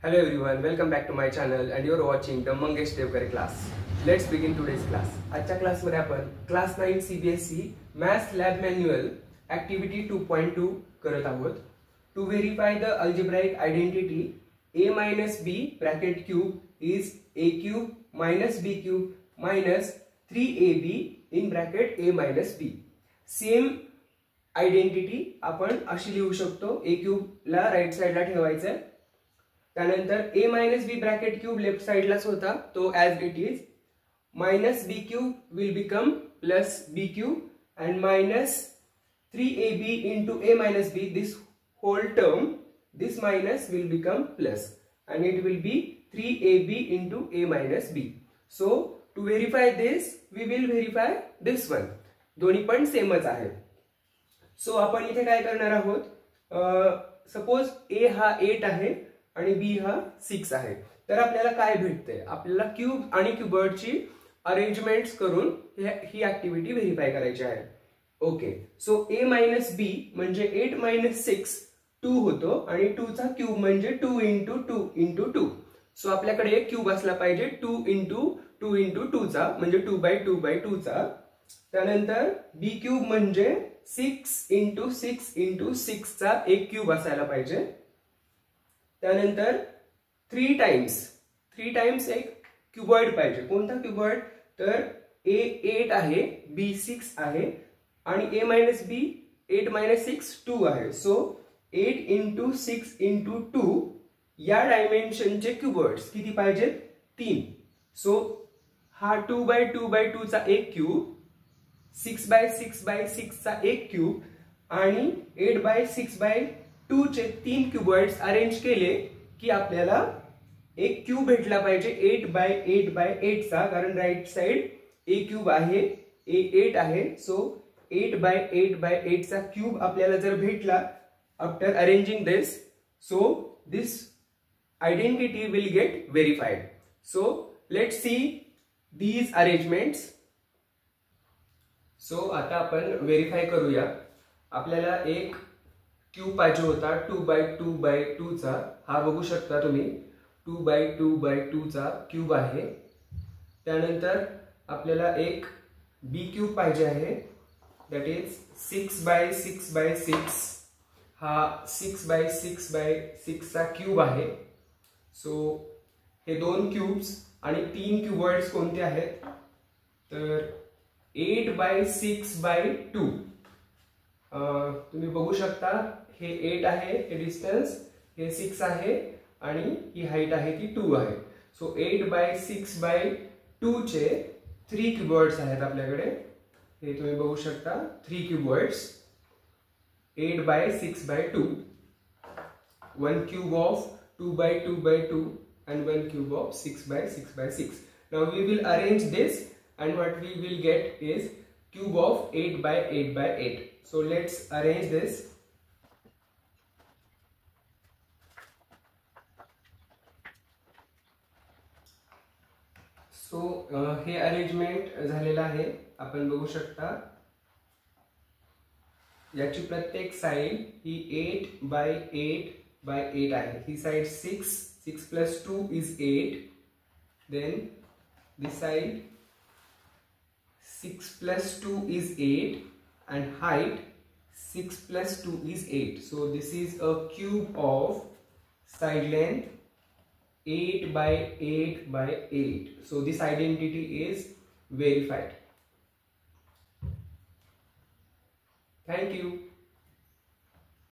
Hello everyone, welcome back to my channel and you're watching the Mangesh Devkare class. Let's begin today's class. आजच्या क्लासमध्ये आपण class 9 CBSE Maths Lab Manual Activity 2.2 करत आहोत. To verify the algebraic identity a minus b bracket cube is a cube minus b cube minus 3ab in bracket a minus b. Same identity आपण अशी लिहू शकतो. a cube ला right साइडला ठेवायचं आहे. त्यानंतर a minus B bracket cube left साइडलाच होता तो as it is. Minus B cube will become plus B cube and minus 3ab into a minus b. This whole term this minus will become plus and it will be 3ab into a minus b. So to verify this we will verify this one. दोन्ही पण सेमच आहे. So आपण इथे काय करणार आहोत. Suppose ए हा 8 आहे आणि बी हा 6 आहे. तर आपल्याला काय भेटते. आपल्याला क्यूब आणि क्यूबर्डची अरेंजमेंट्स करून ही ऍक्टिव्हिटी व्हेरीफाय करायची आहे. ओके. सो ए मायनस बी म्हणजे 8 मायनस 6 2 होतो आणि 2 चा क्यूब म्हणजे 2 इंटू 2 इंटू 2. सो आपल्याकडे एक क्यूब असला पाहिजे 2 इंटू 2 इंटू 2 चा म्हणजे 2 बाय 2 बाय 2 चा. त्यानंतर बी क्यूब म्हणजे 6 इंटू 6 इंटू 6 चा एक क्यूब असायला पाहिजे. त्यानंतर 3 टाइम्स एक क्यूबॉइड पाहिजे. कोणता क्यूबॉइड. तर ए 8 आहे बी 6 आहे आणि ए मायनस बी 8 मायनस 6 2 आहे. सो 8 इंटू 6 इंटू 2 या डायमेन्शनचे क्यूबॉइड्स किती पाहिजेत 3. सो हा 2 बाय 2 बाय 2 चा एक क्यूब, 6 बाय 6 बाय 6 चा एक क्यूब आणि 8 बाय 6 बाय 2 चे 3 क्यूबॉइड्स अरेंज केले की आपल्याला एक क्यूब भेटला पाहिजे 8 बाय 8 बाय 8 चा. कारण राइट साइड ए क्यूब आहे ए 8 आहे. सो 8 बाय 8 बाय 8 चा क्यूब आपल्याला जर भेटला after arranging this, so this identity will get verified. So let's see these arrangements. So आता आपण व्हेरीफाय करूया. आपल्याला एक क्यूब पाहिजे होता 2 बाय 2 बाय 2 चा. हा बघू शकता तुम्ही 2 बाय 2 बाय 2 चा क्यूब आहे. त्यानंतर आपल्याला एक बी क्यूब पाहिजे आहे दॅट इज 6 बाय 6 बाय 6. हा 6 बाय 6 बाय 6 चा क्यूब आहे. सो हे दोन क्यूब्स आणि 3 क्यूबॉइड्स कोणते आहेत. तर 8 बाय 6 बाय 2 तुम्ही बघू शकता. हे 8 आहे हे डिस्टन्स, हे 6 आहे आणि ही हाईट आहे ती 2 आहे. सो 8 बाय 6 बाय 2 चे 3 क्यूबॉइड्स आहेत आपल्याकडे. हे तुम्ही बघू शकता 3 cuboids 8 by 6 by 2. 1 cube of 2 by 2 by 2 and 1 cube of 6 by 6 by 6. Now we will arrange this and what we will get is cube of 8 by 8 by 8. So let's arrange this. So हे arrangement झालेलं आहे. आपण बघू शकता याची प्रत्येक side ही 8 bye 8 bye 8 आहे. ही side 6 plus 2 is 8. Then this side 6 plus 2 is 8 and height 6 plus 2 is 8. So this is a cube of side length 8 by 8 by 8. So this identity is verified. Thank you.